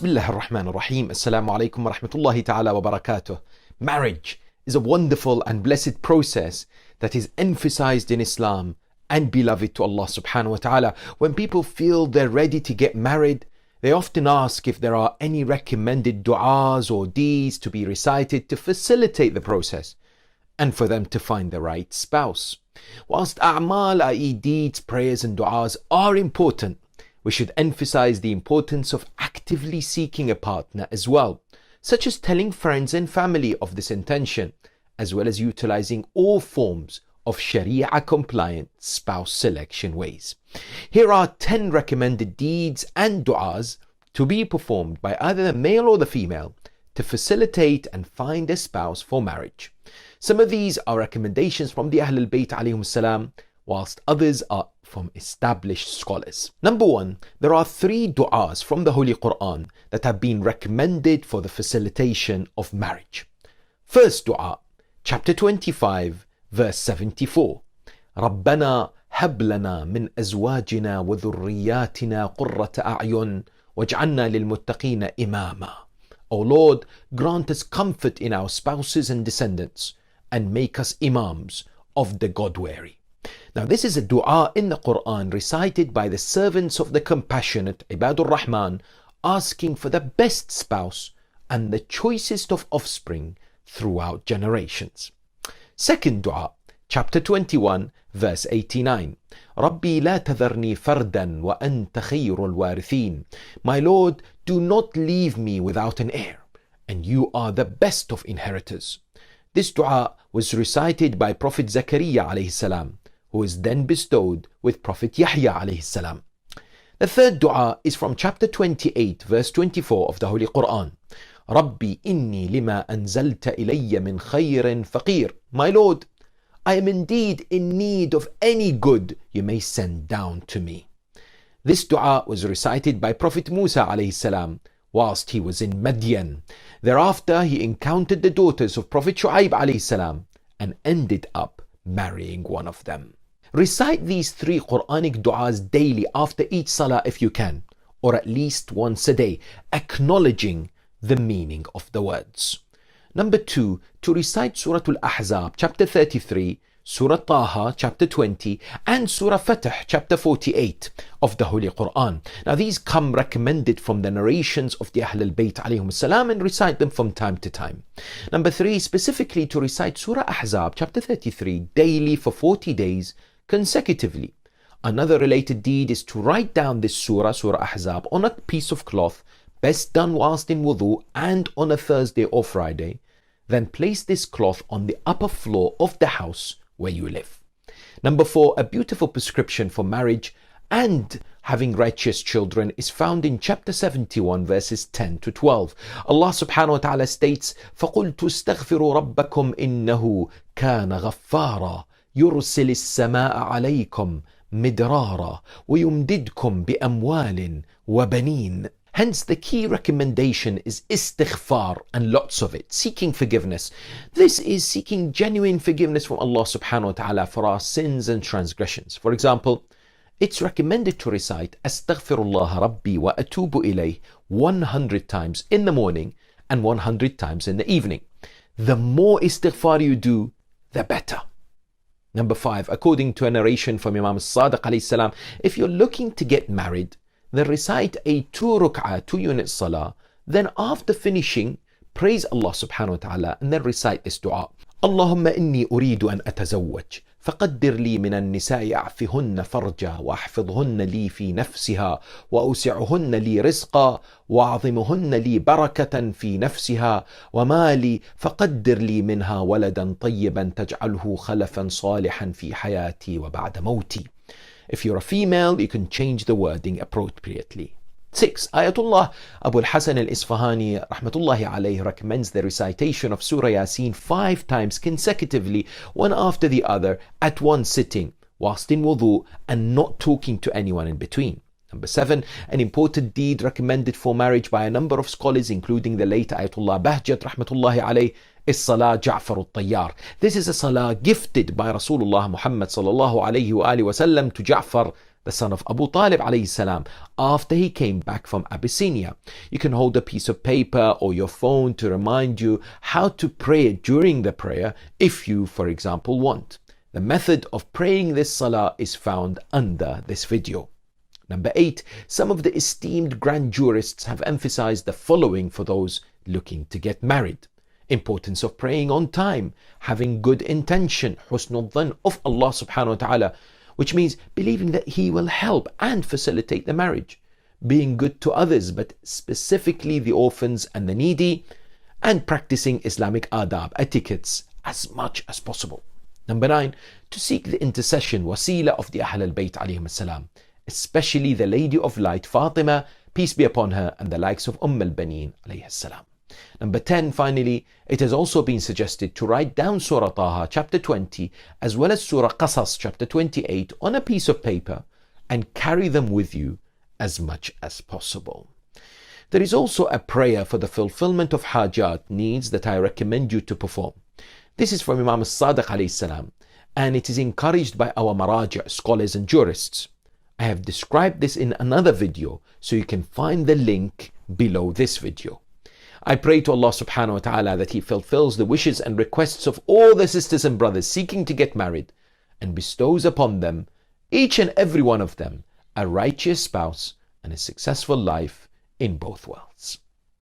Bismillah ar-Rahman ar-Rahim. Assalamu alaikum wa rahmatullahi ta'ala wa barakatuh. Marriage is a wonderful and blessed process that is emphasized in Islam and beloved to Allah subhanahu wa ta'ala. When people feel they're ready to get married, they often ask if there are any recommended du'as or deeds to be recited to facilitate the process and for them to find the right spouse. Whilst a'mal, i.e. deeds, prayers and du'as are important, we should emphasize the importance of actively seeking a partner as well, such as telling friends and family of this intention, as well as utilizing all forms of Sharia-compliant spouse selection ways. Here are 10 recommended deeds and du'as to be performed by either the male or the female to facilitate and find a spouse for marriage. Some of these are recommendations from the Ahlul Bayt alayhim salam, whilst others are from established scholars. Number 1, there are 3 du'as from the Holy Quran that have been recommended for the facilitation of marriage. First du'a, chapter 25, verse 74. رَبَّنَا هَبْ لَنَا مِنْ أَزْوَاجِنَا وَذُرِّيَّاتِنَا قُرَّةَ أَعْيُنٍ وَاجْعَلْنَا لِلْمُتَّقِينَ إِمَامًا. O Lord, grant us comfort in our spouses and descendants, and make us imams of the God-wary. Now this is a dua in the Quran recited by the servants of the compassionate Ibadur Rahman, asking for the best spouse and the choicest of offspring throughout generations. Second dua, chapter 21, verse 89. رَبِّي لَا تَذَرْنِي فَرْدًا وَأَنْتَ خَيْرُ الْوَارِثِينَ. My Lord, do not leave me without an heir, and you are the best of inheritors. This dua was recited by Prophet Zakaria alayhi salam, who was then bestowed with Prophet Yahya alayhi salam. The third dua is from chapter 28, verse 24 of the Holy Quran. رَبِّي إِنِّي لِمَا أَنزَلْتَ إِلَيَّ مِنْ خَيْرٍ فَقِيرٍ. My Lord, I am indeed in need of any good you may send down to me. This dua was recited by Prophet Musa alayhi salam whilst he was in Madian. Thereafter he encountered the daughters of Prophet Shu'aib alayhi salam and ended up marrying one of them. Recite these 3 Quranic du'as daily after each salah if you can, or at least once a day, acknowledging the meaning of the words. Number 2, to recite Surah Al-Ahzab, chapter 33, Surah Taha, chapter 20, and Surah Fatih, chapter 48 of the Holy Quran. Now these come recommended from the narrations of the Ahlul Bayt alayhim salam, and recite them from time to time. Number 3, specifically to recite Surah Ahzab, chapter 33, daily for 40 days consecutively. Another related deed is to write down this Surah Ahzab, on a piece of cloth, best done whilst in wudu and on a Thursday or Friday. Then place this cloth on the upper floor of the house where you live. Number 4, a beautiful prescription for marriage and having righteous children is found in chapter 71, verses 10 to 12. Allah subhanahu wa ta'ala states, فَقُلْتُ اسْتَغْفِرُوا رَبَّكُمْ إِنَّهُ كَانَ غَفَّارًا يُرْسِلِ السَّمَاءَ عَلَيْكُمْ مِدْرَارًا وَيُمْدِدْكُمْ بِأَمْوَالٍ وَبَنِينَ. Hence the key recommendation is istighfar, and lots of it, seeking forgiveness. This is seeking genuine forgiveness from Allah subhanahu wa ta'ala for our sins and transgressions. For example, it's recommended to recite Astaghfirullah Rabbi wa atubu ilayh 100 times in the morning and 100 times in the evening. The more istighfar you do, the better. Number 5, according to a narration from Imam Sadiq alayhi salam, if you're looking to get married, then recite a 2-unit salah. Then after finishing, praise Allah subhanahu wa ta'ala and then recite this dua. Allahumma inni uridu an atazawwaj. فقدر لي من النساء أعفهن فرجا وأحفظهن لي في نفسها وأوسعهن لي رزقا وأعظمهن لي بركة في نفسها ومالي فقدر لي منها ولدا طيبا تجعله خلفا صالحا في حياتي وبعد موتي. If you're a female, you can change the wording appropriately. 6. Ayatullah Abu al-Hasan al-Isfahani rahmatullahi alayhi recommends the recitation of Surah Yasin 5 times consecutively, one after the other, at one sitting, whilst in wudu and not talking to anyone in between. Number 7, an important deed recommended for marriage by a number of scholars, including the late Ayatollah Bahjat rahmatullahi alayhi, is Salah Ja'far al-Tayyar. This is a salah gifted by Rasulullah Muhammad sallallahu alayhi wa sallam to Ja'far the son of Abu Talib alayhi salam, after he came back from Abyssinia. You can hold a piece of paper or your phone to remind you how to pray during the prayer if you, for example, want. The method of praying this salah is found under this video. Number 8, some of the esteemed grand jurists have emphasized the following for those looking to get married. Importance of praying on time, having good intention, husnul dhan of Allah subhanahu wa ta'ala, which means believing that He will help and facilitate the marriage, being good to others, but specifically the orphans and the needy, and practicing Islamic adab, etiquettes, as much as possible. Number 9, to seek the intercession, wasila of the Ahl al-Bayt alayhim as-salam, especially the Lady of Light Fatima, peace be upon her, and the likes of al-Baneen alayhi as-salam. Number 10, finally, it has also been suggested to write down Surah Taha chapter 20 as well as Surah Qasas chapter 28 on a piece of paper and carry them with you as much as possible. There is also a prayer for the fulfillment of hajat, needs, that I recommend you to perform. This is from Imam al-Sadiq alayhi salam, and it is encouraged by our maraja, scholars and jurists. I have described this in another video, so you can find the link below this video. I pray to Allah subhanahu wa ta'ala that He fulfills the wishes and requests of all the sisters and brothers seeking to get married and bestows upon them, each and every one of them, a righteous spouse and a successful life in both worlds.